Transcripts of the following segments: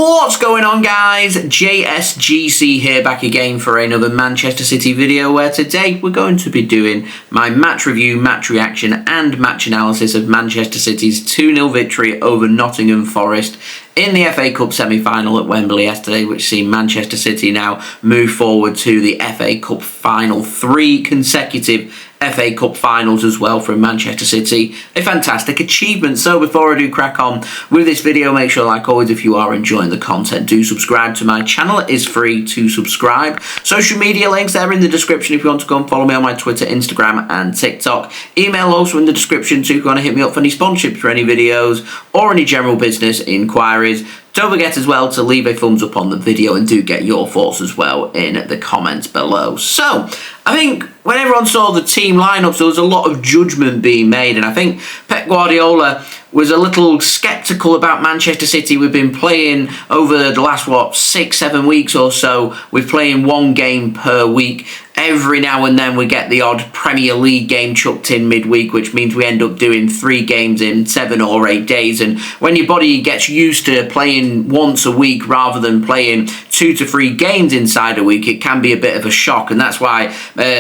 What's going on, guys? JSGC here, back again for another Manchester City video, where today we're going to be doing my match review, match reaction and match analysis of Manchester City's 2-0 victory over Nottingham Forest in the FA Cup semi-final at Wembley yesterday, which seen Manchester City now move forward to the FA Cup final. 3 consecutive FA Cup finals as well from Manchester City. A fantastic achievement. So before I do crack on with this video, make sure, like always, if you are enjoying the content, do subscribe to my channel. It is free to subscribe. Social media links there in the description if you want to go and follow me on my Twitter, Instagram and TikTok. Email also in the description too if you want to hit me up for any sponsorships for any videos or any general business inquiries. Don't forget as well to leave a thumbs up on the video and do get your thoughts as well in the comments below. So, I think when everyone saw the team lineups, there was a lot of judgment being made, and I think Pep Guardiola was a little sceptical about Manchester City. We've been playing over the last, 6-7 weeks or so. We're playing 1 game per week. Every now and then we get the odd Premier League game chucked in midweek, which means we end up doing 3 games in 7 or 8 days. And when your body gets used to playing once a week rather than playing 2 to 3 games inside a week, it can be a bit of a shock. And that's why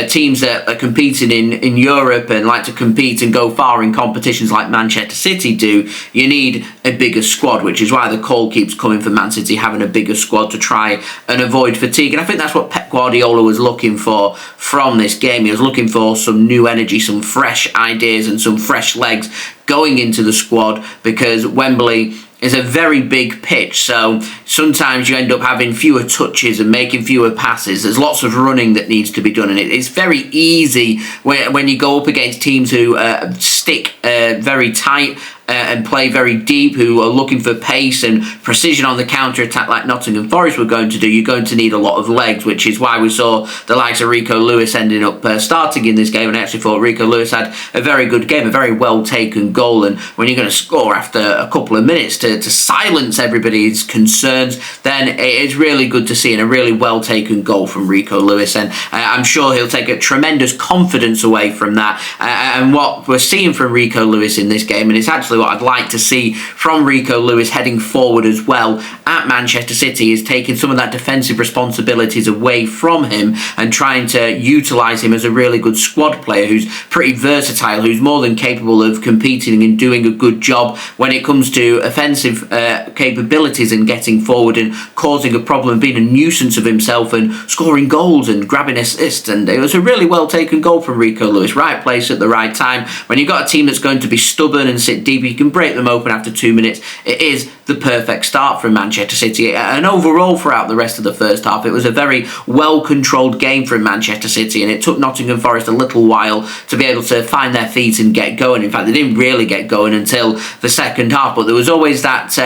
teams that are competing in Europe and like to compete and go far in competitions like Manchester City do, you need a bigger squad, which is why the call keeps coming for Man City having a bigger squad to try and avoid fatigue. And I think that's what Pep Guardiola was looking for from this game. He was looking for some new energy, some fresh ideas and some fresh legs going into the squad, because Wembley is a very big pitch, so sometimes you end up having fewer touches and making fewer passes. There's lots of running that needs to be done, and it's very easy when you go up against teams who stick very tight and play very deep, who are looking for pace and precision on the counter-attack like Nottingham Forest were going to do. You're going to need a lot of legs, which is why we saw the likes of Rico Lewis ending up starting in this game, and I actually thought Rico Lewis had a very good game, a very well-taken goal, and when you're going to score after a couple of minutes to silence everybody's concerns, then it is really good to see, and a really well-taken goal from Rico Lewis, and I'm sure he'll take a tremendous confidence away from that, and what we're seeing from Rico Lewis in this game, and it's actually what I'd like to see from Rico Lewis heading forward as well at Manchester City, is taking some of that defensive responsibilities away from him and trying to utilise him as a really good squad player who's pretty versatile, who's more than capable of competing and doing a good job when it comes to offensive capabilities and getting forward and causing a problem, being a nuisance of himself and scoring goals and grabbing assists. And it was a really well taken goal from Rico Lewis, right place at the right time. When you've got a team that's going to be stubborn and sit deep, you can break them open after 2 minutes. It is the perfect start from Manchester City, and overall throughout the rest of the first half it was a very well controlled game from Manchester City, and it took Nottingham Forest a little while to be able to find their feet and get going. In fact, they didn't really get going until the second half, but there was always that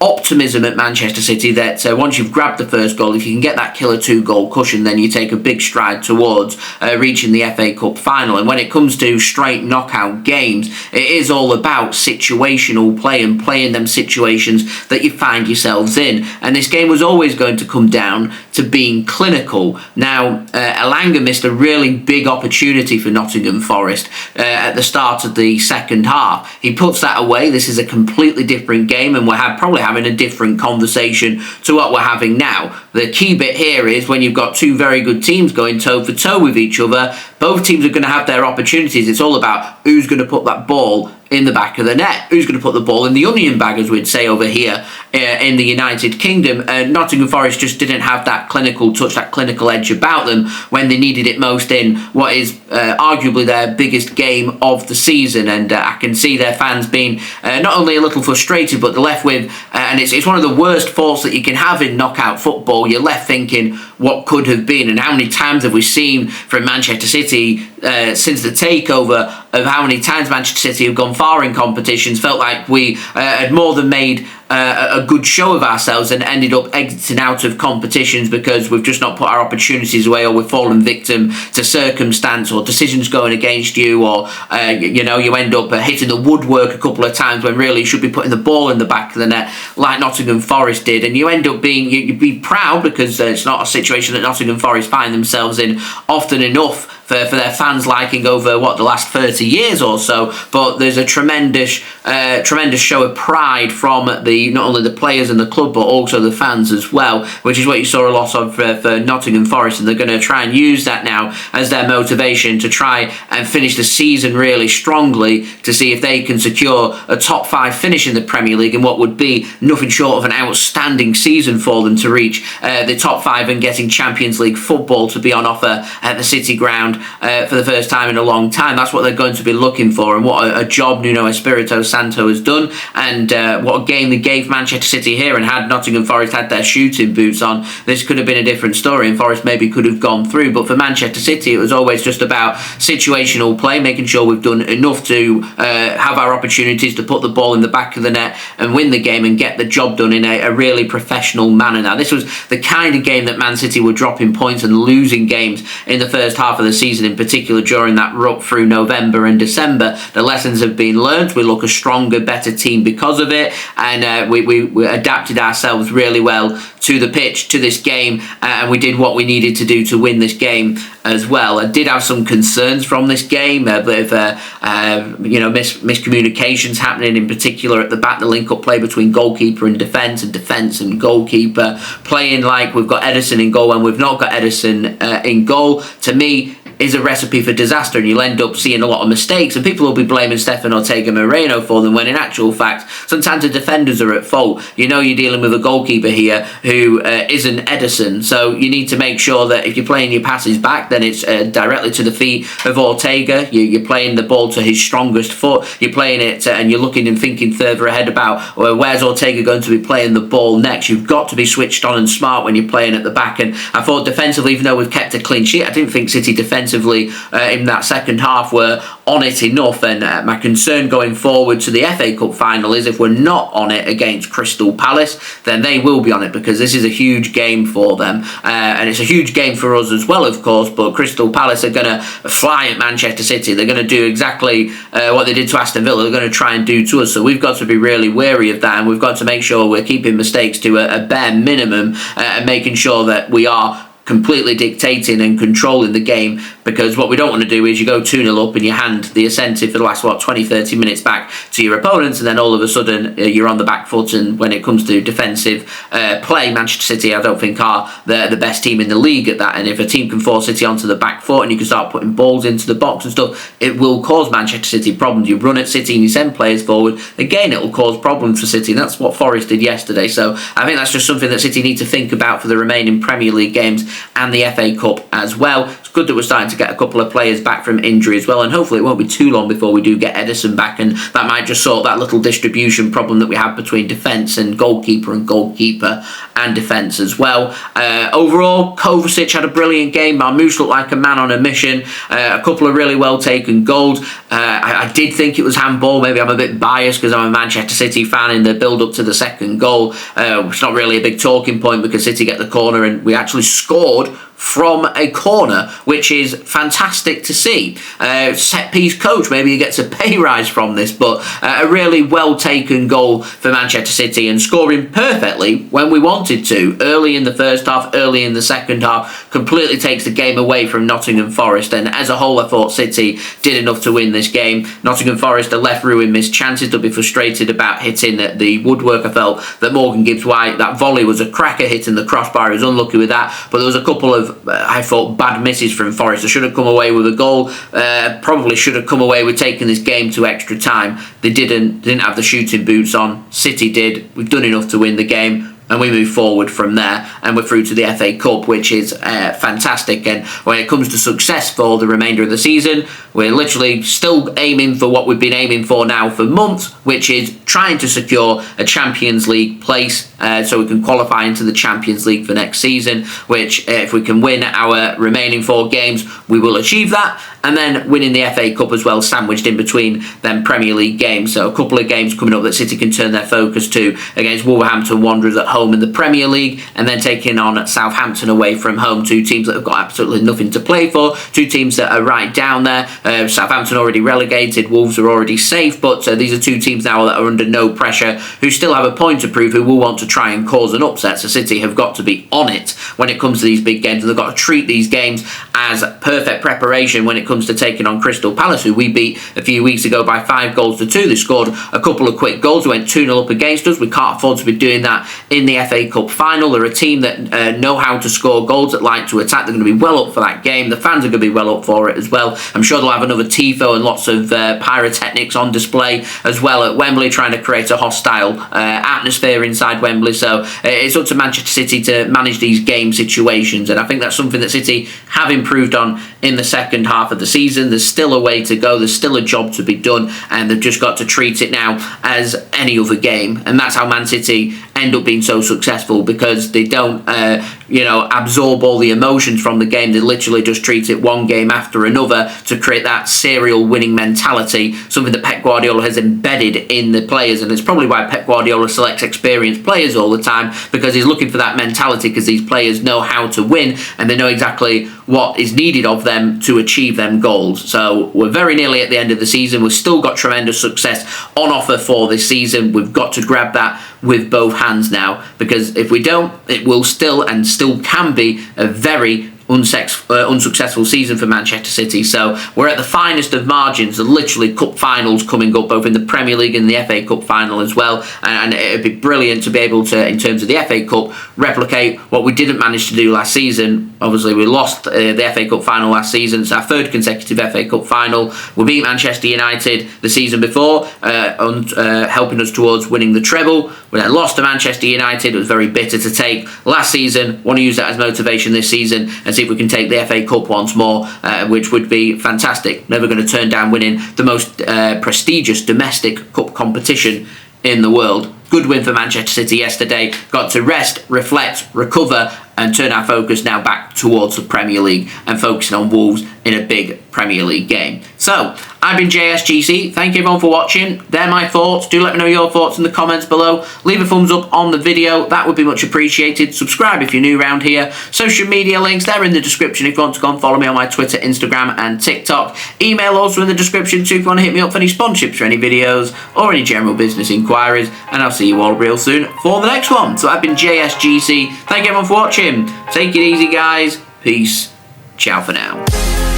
optimism at Manchester City that once you've grabbed the first goal, if you can get that killer 2-goal cushion, then you take a big stride towards reaching the FA Cup final. And when it comes to straight knockout games, it is all about situational play and playing them situations that you find yourselves in. And this game was always going to come down to being clinical. Now, Elanga missed a really big opportunity for Nottingham Forest at the start of the second half. He puts that away. This is a completely different game, and we're probably having a different conversation to what we're having now. The key bit here is when you've got 2 very good teams going toe for toe with each other, both teams are going to have their opportunities. It's all about who's going to put that ball in the back of the net, who's going to put the ball in the onion bag, as we'd say over here in the United Kingdom. Nottingham Forest just didn't have that clinical touch, that clinical edge about them when they needed it most in what is arguably their biggest game of the season. And I can see their fans being not only a little frustrated, but they're left with, and it's one of the worst faults that you can have in knockout football, you're left thinking what could have been. And how many times have we seen from Manchester City since the takeover, of how many times Manchester City have gone far in competitions, felt like we had more than made a good show of ourselves and ended up exiting out of competitions because we've just not put our opportunities away, or we've fallen victim to circumstance or decisions going against you, or you end up hitting the woodwork a couple of times when really you should be putting the ball in the back of the net like Nottingham Forest did, and you end up being, you'd be proud because it's not a situation that Nottingham Forest find themselves in often enough for their fans' liking over the last 30 years or so. But there's a tremendous show of pride from not only the players and the club, but also the fans as well, which is what you saw a lot of for Nottingham Forest, and they're going to try and use that now as their motivation to try and finish the season really strongly, to see if they can secure a top 5 finish in the Premier League in what would be nothing short of an outstanding season for them, to reach the top 5 and getting Champions League football to be on offer at the City Ground for the first time in a long time. That's what they're going to be looking for, and what a job Nuno Espirito Santo has done, and what a game they gave Manchester City here. And had Nottingham Forest had their shooting boots on, this could have been a different story, and Forest maybe could have gone through. But for Manchester City, it was always just about situational play, making sure we've done enough to have our opportunities to put the ball in the back of the net and win the game and get the job done in a really professional manner. Now, this was the kind of game that Man City were dropping points and losing games in the first half of the season, in particular during that rut through November and December. The lessons have been learned. We look a stronger, better team because of it, and we adapted ourselves really well to the pitch, to this game, and we did what we needed to do to win this game as well. I did have some concerns from this game, a bit of miscommunications happening, in particular at the back, the link-up play between goalkeeper and defence and goalkeeper, playing like we've got Ederson in goal when we've not got Ederson in goal. To me, is a recipe for disaster, and you'll end up seeing a lot of mistakes, and people will be blaming Stefan Ortega-Moreno for them, when in actual fact sometimes the defenders are at fault. You're dealing with a goalkeeper here who isn't Ederson, so you need to make sure that if you're playing your passes back, then it's directly to the feet of Ortega. You're playing the ball to his strongest foot, you're playing it and you're looking and thinking further ahead about where's Ortega going to be playing the ball next. You've got to be switched on and smart when you're playing at the back, and I thought defensively, even though we've kept a clean sheet, I didn't think City defensively in that second half were on it enough. And my concern going forward to the FA Cup final is if we're not on it against Crystal Palace, then they will be on it, because this is a huge game for them, and it's a huge game for us as well, of course. But Crystal Palace are going to fly at Manchester City. They're going to do exactly what they did to Aston Villa. They're going to try and do to us, so we've got to be really wary of that, and we've got to make sure we're keeping mistakes to a bare minimum, and making sure that we are completely dictating and controlling the game, because what we don't want to do is you go 2-0 up and you hand the ascension for the last 20-30 minutes back to your opponents, and then all of a sudden you're on the back foot. And when it comes to defensive play, Manchester City I don't think are the best team in the league at that, and if a team can force City onto the back foot and you can start putting balls into the box and stuff, it will cause Manchester City problems. You run at City and you send players forward, again it will cause problems for City, and that's what Forest did yesterday. So I think that's just something that City need to think about for the remaining Premier League games and the FA Cup as well. It's good that we're starting to get a couple of players back from injury as well, and hopefully it won't be too long before we do get Ederson back, and that might just sort that little distribution problem that we have between defence and goalkeeper and defence as well. Overall, Kovacic had a brilliant game. Marmoush looked like a man on a mission. A couple of really well taken goals. I did think it was handball. Maybe I'm a bit biased because I'm a Manchester City fan in the build up to the second goal. It's not really a big talking point because City get the corner and we actually scored from a corner, which is fantastic to see. Set piece coach, maybe he gets a pay rise from this, but a really well taken goal for Manchester City, and scoring perfectly when we wanted to, early in the first half, early in the second half, completely takes the game away from Nottingham Forest. And as a whole, I thought City did enough to win this game. Nottingham Forest are left Ruben missed chances. They'll be frustrated about hitting the woodwork. I felt that Morgan Gibbs-White, that volley was a cracker, hitting the crossbar. He was unlucky with that, but there was a couple of I thought bad misses from Forest. They should have come away with a goal. Probably should have come away with taking this game to extra time. They didn't have the shooting boots on. City did. We've done enough to win the game, and we move forward from there, and we're through to the FA Cup, which is fantastic. And when it comes to success for the remainder of the season, we're literally still aiming for what we've been aiming for now for months, which is trying to secure a Champions League place, so we can qualify into the Champions League for next season, which if we can win our remaining 4 games, we will achieve that. and then winning the FA Cup as well, sandwiched in between them Premier League games. So a couple of games coming up that City can turn their focus to, against Wolverhampton Wanderers at home in the Premier League, and then taking on Southampton away from home, two teams that have got absolutely nothing to play for, two teams that are right down there. Southampton already relegated, Wolves are already safe, but these are two teams now that are under no pressure, who still have a point to prove, who will want to try and cause an upset. So City have got to be on it when it comes to these big games, and they've got to treat these games as perfect preparation when it comes to taking on Crystal Palace, who we beat a few weeks ago by 5-2. They scored a couple of quick goals, went 2-0 up against us. We can't afford to be doing that in the FA Cup final. They're a team that know how to score goals, that like to attack. They're going to be well up for that game. The fans are going to be well up for it as well. I'm sure they'll have another tifo and lots of pyrotechnics on display as well at Wembley, trying to create a hostile atmosphere inside Wembley. So it's up to Manchester City to manage these game situations, and I think that's something that City have improved on in the second half of the season. There's still a way to go, there's still a job to be done, and they've just got to treat it now as any other game. And that's how Man City end up being so successful, because they don't absorb all the emotions from the game. They literally just treat it one game after another to create that serial winning mentality, something that Pep Guardiola has embedded in the players. And it's probably why Pep Guardiola selects experienced players all the time, because he's looking for that mentality, because these players know how to win and they know exactly what is needed of them to achieve them goals. So we're very nearly at the end of the season. We've still got tremendous success on offer for this season. We've got to grab that with both hands now, because if we don't, it will still can be a very unsuccessful season for Manchester City. So we're at the finest of margins, and literally cup finals coming up, both in the Premier League and the FA Cup final as well, and it'd be brilliant to be able to, in terms of the FA Cup, replicate what we didn't manage to do last season. Obviously we lost the FA Cup final last season. It's our third consecutive FA Cup final. We beat Manchester United the season before, helping us towards winning the treble. We then lost to Manchester United. It was very bitter to take last season. Want to use that as motivation this season and see if we can take the FA Cup once more, which would be fantastic. Never going to turn down winning the most prestigious domestic cup competition in the world. Good win for Manchester City yesterday. Got to rest, reflect, recover, and turn our focus now back towards the Premier League and focusing on Wolves in a big Premier League game. So, I've been JSGC. Thank you everyone for watching. They're my thoughts. Do let me know your thoughts in the comments below. Leave a thumbs up on the video. That would be much appreciated. Subscribe if you're new around here. Social media links, they're in the description if you want to go and follow me on my Twitter, Instagram and TikTok. Email also in the description too if you want to hit me up for any sponsorships for any videos or any general business inquiries. And I'll see you all real soon for the next one. So I've been JSGC. Thank you everyone for watching. Take it easy guys. Peace. Ciao for now.